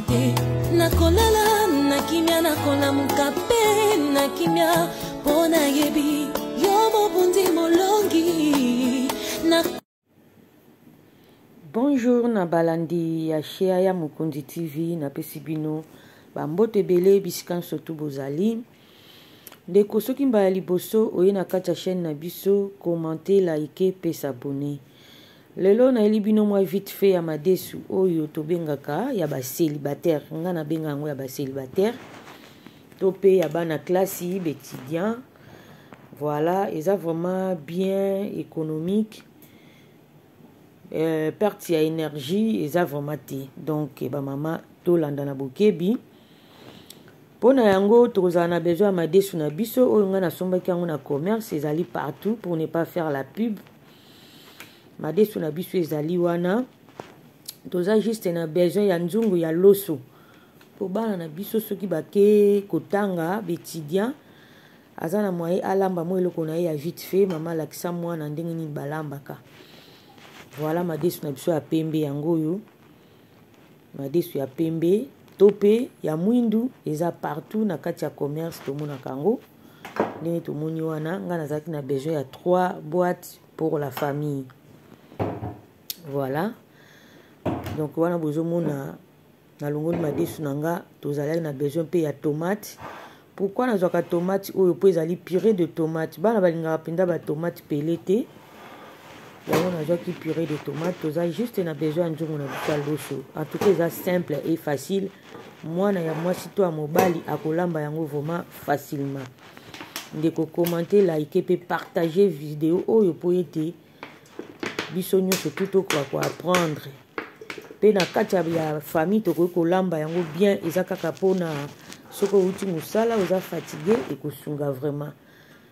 te nakolala nakimia nakolamuka pe nakimia pona yebi yo mobundi molongi na. Bonjour na balandi ya share ya Mukundi TV na pesi bino bambote ebele bisika sotu bozali ndeko soki mbala liboso oye na kati ya chaîne na biso commenter liker pe s'abonner. Lelo na eli bino mwa vite fait ya madesu oyo tobengaka ya ba célibataire nga na benga yango ya ba célibataire to pe ya bana classe étudiant. Voilà, eza vraiment bien économique. Perte ya énergie eza vraiment te. Donc ba mama to landa na bokebi pona yango tokozala na besoin ya madesu na biso oyo nga nasombaki yango na commerce ezali partout pour ne pas faire la pub. Madesu na biso ezali wana toza juste na besoin ya nzungu ya loso po bana na biso soki bake kotanga bétudiant aza na moyen alamba mo eloko na ye ya vite fait mama alakisa mwana ndenge nini balambaka. Voilà madesu na biso ya pembe yango oyo madesu ya pembe to pe ya mwindu eza partout na kati ya commerce tomonaka yango ndenge tomoni wana nga nazalaki na besoin ya 3 boîtes pour la famille. Voilà, donc wana bozomona na longoli madesu nanga tozalaki na besoin pe ya tomate. Pourquoi nazwaka tomate oyo po ezali purée de tomate bana balingaka mpenza ba tomate pele te yango nazwaki purée de tomate. Toza juste na besoin ya nzungu na biso ya loso. En tout cas eza simple et facile, mwana ya mwasi to ya mobali akolamba yango vraiment facilement. Ndeko commenter liker pe partager vidéo oyo po ete biso nyonso tout ko apprendre pe na kati ya famille tokoki kolamba yango bien. Eza kaka mpona soko uti musala oza fatigué ekosunga vraiment.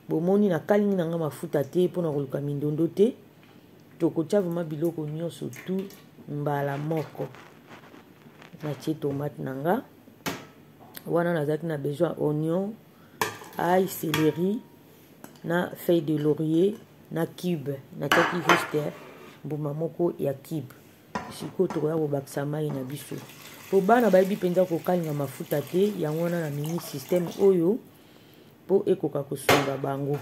Bomoni na kalingi nanga mafuta te mpona koluka mindondo te tokotia vraiment biloko nyonso tout mbala moko. Natie tomate nanga wana nazalaki na besoin oignon, ail, céleri na feuille de laurier na cube natiaki juste mbuma moko ya cube. Sikoyo tokoya kobakisa mai na biso po bana bayebi mpenza kokalinga mafuta te yango wana na mini système oyo po ekoka kosunga bango.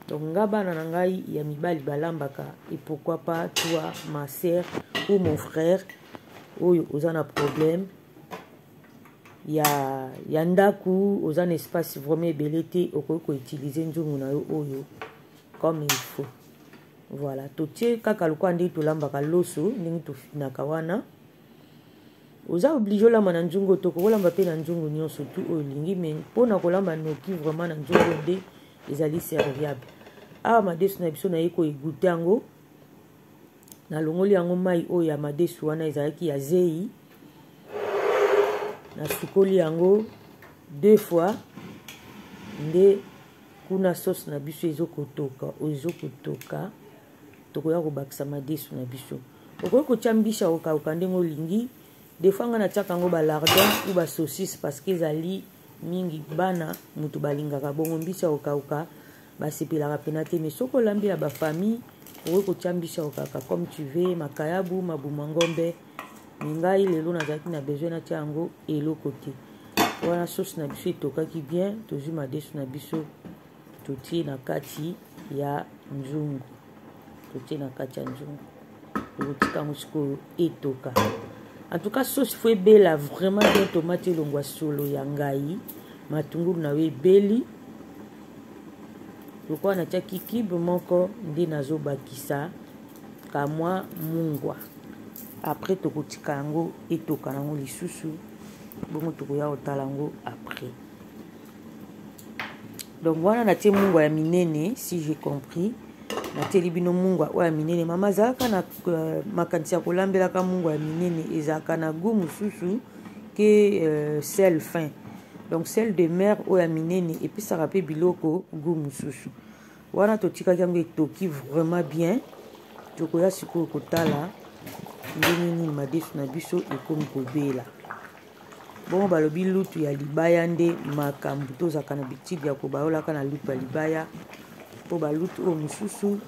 Donc nga bana na ngai ya mibali balambaka et pourquoi pas toi ma sœur ou mon frère oyo oza na problème ya ndaku oza na espace vraiment ebele te okoki koutiliser nzungu na yo oyo comme il faut. Voilà, totie kaka lokola ndenge tolambaka loso ndenge tofinaka wana oza oblige olamba na nzungu tokolamba mpe na nzungu nyonso tu oyo olingi mais mpona kolamba noki vraiment na nzungu nde ezali serviable. Awa madesu na biso naye koegute yango nalongoli yango mai oyo ya madesu wana ezalaki ya zei nasukoli yango 2 fois nde kuna sauce na biso ezokotoka tokoya kobakisa madesu na biso. Okoki kotia mbisha kokauka ndenge olingi. Des fois nga natiaka yango balardon ou basaucisse parce que ezali mingi bana mutu balingaka bongo mbisha kokauka basepelaka pena te. Mais soko olambi ya bafamille okoki kotia mbisha kokauka comme tu veux makayabu mabuma ngombe. Ngai lelo nazalaki na besoin natia yango eloko te. Wana sauce na biso etokaki bien tozwi madesu na biso totie na kati ya nzungu. Totie na kati ya nzungu tokotika yango sikoyo etoka. En tout cas sauce fo ebela vraiment bien tomate elongwa solo ya ngai matungulu na we ebeli lokola natiaki kibe moko nde nazobakisa kamwa mungwa. Après tokotika yango etoka nango lisusu bongo tokoya kotala yango après. Donc wana natie mungwa ya minene si j'ai compris. Natie libino mungwa oyo ya minene mama azalaka na makanisi ya kolambelaka mungwa ya minene ezalaka na goût mosusu ke sel fin. Donc sel de mer oyo ya minene epesaka mpe biloko goût mosusu. Wana totikaki yango etoki vraiment bien tokoya sikoyo kotala ndenge nini madesu na biso ekomi kobela. Bongo balobi lutu ya libaya nde makambo tozalaka na bitide ya kobayolaka na lutu ya libaya po balutu oyo mosusu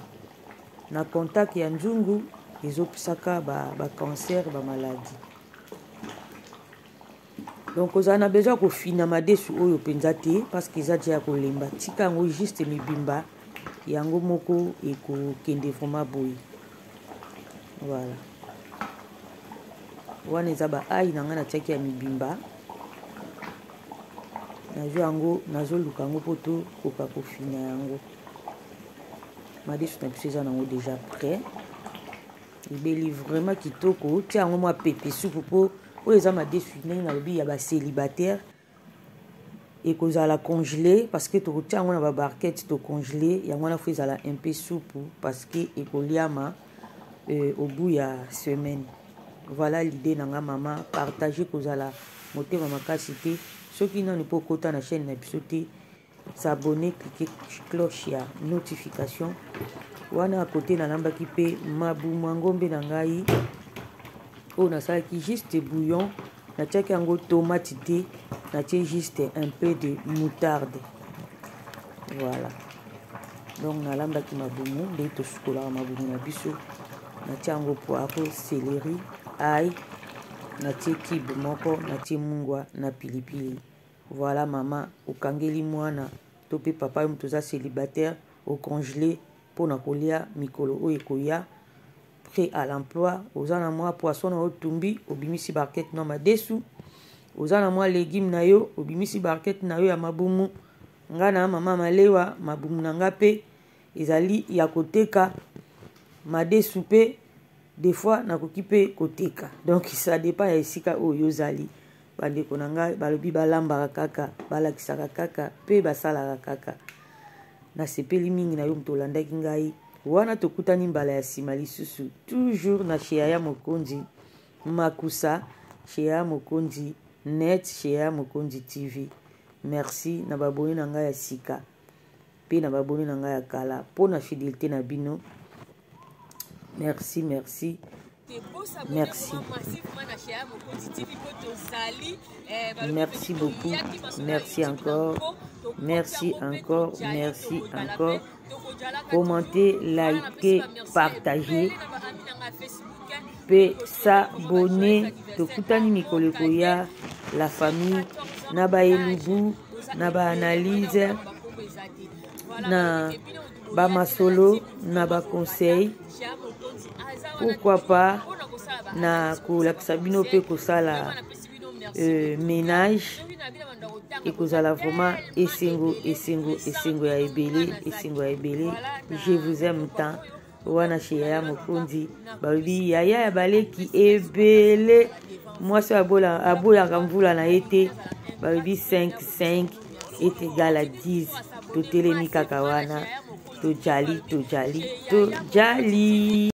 na contact ya nzungu ezopisaka ba cancer ba maladie. donc ozana besoin ko fina madesu oyo penza te parce que za dia ko lemba tika ngo juste mibimba yango moko eko kende vraiment boy. Voilà wana eza ba ai nanga na tiaki ya mibimba nazo yango nazoluka yango poto koka kofina yango madesu na biso eza nango déjà prêt ebeli vraiment kitoko tia yango mwa pepe soupe po oyo eza madesu ndenge nalobi ya bacélibataire ekozala congelé parce que tokotia yango na babarquette tocongelé yango wana fo ezala un peu soupe parce que ekoliama au bout ya semaine. Voilà l'idée nanga mama partager kozala motema makasi te soki nani po kota na chaîne na biso te s'abonner cliquer cloche ya notification wana à côté na lambaki pe mabuma ngombe na ngai oyo nasalaki juste bouillon natiaki yango tomate te natie juste un peu de moutarde. Voilà donc nalambaki mabumu nde tosukolaka mabumu na biso natie yango poivre céleri ail natie kibe moko natie mungwa na pilipili. Voilà mama okangeli mwana to pe papa yo toza célibataire au congelé pona kolia mikolo oyo ekoya prêt à l'emploi ozana mwa poisson na otumbi obimisi barquette na madesu ozana mwa légume na yo obimisi barquette na yo ya mabumu nga na mama malewa mabumu na nga pe ezali ya koteka madesu pe des fois nakoki pe koteka donc ça dépend ya esika oyo ozali bandeko na nga balobi balambaka kaka balakisaka kaka pe basalaka kaka nasepeli mingi na yo moto olandaki ngai wana tokutani mbala ya nsima lisusu toujours na Shea Mokonzi makusa Shea Mokonzi net Shea Mokonzi TV. Merci na babone na ngai ya sika pe na babone na ngai ya kala po na fidélité na bino. Merci merci merci merci beaucoup, merci encore, merci encore, merci encore. Commentez, likez, partagez pe s'abonner tokutani mikolo koya la famille na ba elubu na ba analyse na ba masolo na ba conseil pourquoi pas na kolakisa bino pe kosala ménage ekozala vraiment esengo ya ebele esengo ya ebele. Je vous aime tant wana Shea Mokonzi balobi yaya ya baleki ebele mwasi aboyaka mvula na ye te balobi 5 est égal à 10 totelemi kaka wana tojali